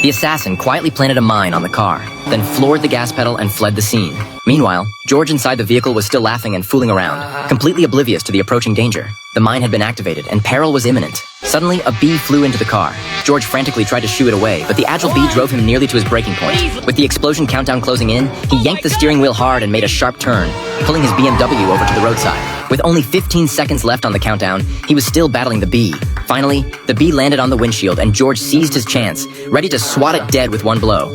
The assassin quietly planted a mine on the car, then floored the gas pedal and fled the scene. Meanwhile, George inside the vehicle was still laughing and fooling around, completely oblivious to the approaching danger. The mine had been activated, and peril was imminent. Suddenly, a bee flew into the car. George frantically tried to shoo it away, but the agile bee drove him nearly to his breaking point. With the explosion countdown closing in, he yanked the steering wheel hard and made a sharp turn, pulling his BMW over to the roadside. With only 15 seconds left on the countdown, he was still battling the bee. Finally, the bee landed on the windshield, and George seized his chance, ready to swat it dead with one blow.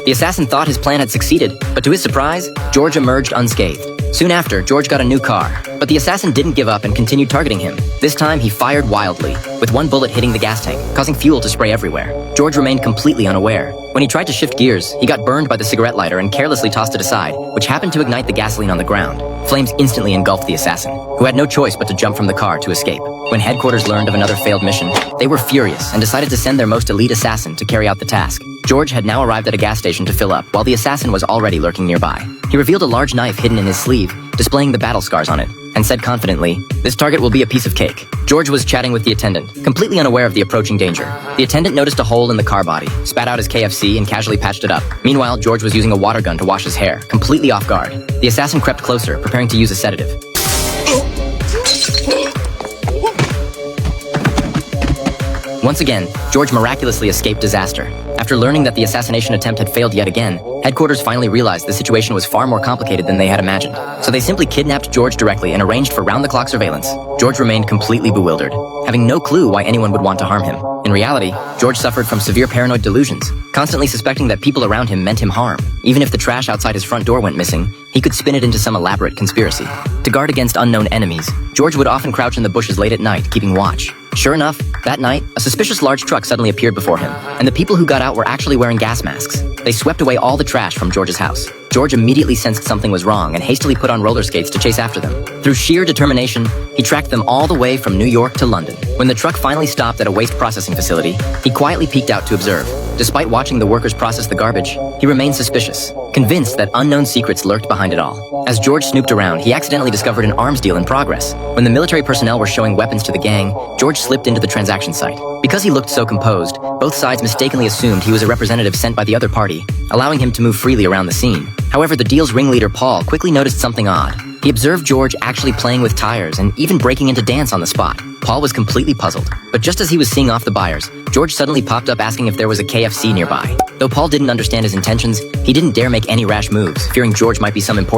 The assassin thought his plan had succeeded, but to his surprise, George emerged unscathed. Soon after, George got a new car, but the assassin didn't give up and continued targeting him. This time, he fired wildly, with one bullet hitting the gas tank, causing fuel to spray everywhere. George remained completely unaware. When he tried to shift gears, he got burned by the cigarette lighter and carelessly tossed it aside, which happened to ignite the gasoline on the ground. Flames instantly engulfed the assassin, who had no choice but to jump from the car to escape. When headquarters learned of another failed mission, they were furious and decided to send their most elite assassin to carry out the task. George had now arrived at a gas station to fill up, while the assassin was already lurking nearby. He revealed a large knife hidden in his sleeve, displaying the battle scars on it, and said confidently, "This target will be a piece of cake." George was chatting with the attendant, completely unaware of the approaching danger. The attendant noticed a hole in the car body, spat out his KFC, and casually patched it up. Meanwhile, George was using a water gun to wash his hair, completely off guard. The assassin crept closer, preparing to use a sedative. Once again, George miraculously escaped disaster. After learning that the assassination attempt had failed yet again, headquarters finally realized the situation was far more complicated than they had imagined. So they simply kidnapped George directly and arranged for round-the-clock surveillance. George remained completely bewildered, having no clue why anyone would want to harm him. In reality, George suffered from severe paranoid delusions, constantly suspecting that people around him meant him harm. Even if the trash outside his front door went missing, he could spin it into some elaborate conspiracy. To guard against unknown enemies, George would often crouch in the bushes late at night, keeping watch. Sure enough, that night, a suspicious large truck suddenly appeared before him, and the people who got out were actually wearing gas masks. They swept away all the trash from George's house. George immediately sensed something was wrong and hastily put on roller skates to chase after them. Through sheer determination, he tracked them all the way from New York to London. When the truck finally stopped at a waste processing facility, he quietly peeked out to observe. Despite watching the workers process the garbage, he remained suspicious, convinced that unknown secrets lurked behind it all. As George snooped around, he accidentally discovered an arms deal in progress. When the military personnel were showing weapons to the gang, George slipped into the transaction site. Because he looked so composed, both sides mistakenly assumed he was a representative sent by the other party, allowing him to move freely around the scene. However, the deal's ringleader, Paul, quickly noticed something odd. He observed George actually playing with tires and even breaking into dance on the spot. Paul was completely puzzled, but just as he was seeing off the buyers, George suddenly popped up asking if there was a KFC nearby. Though Paul didn't understand his intentions, he didn't dare make any rash moves, fearing George might be some important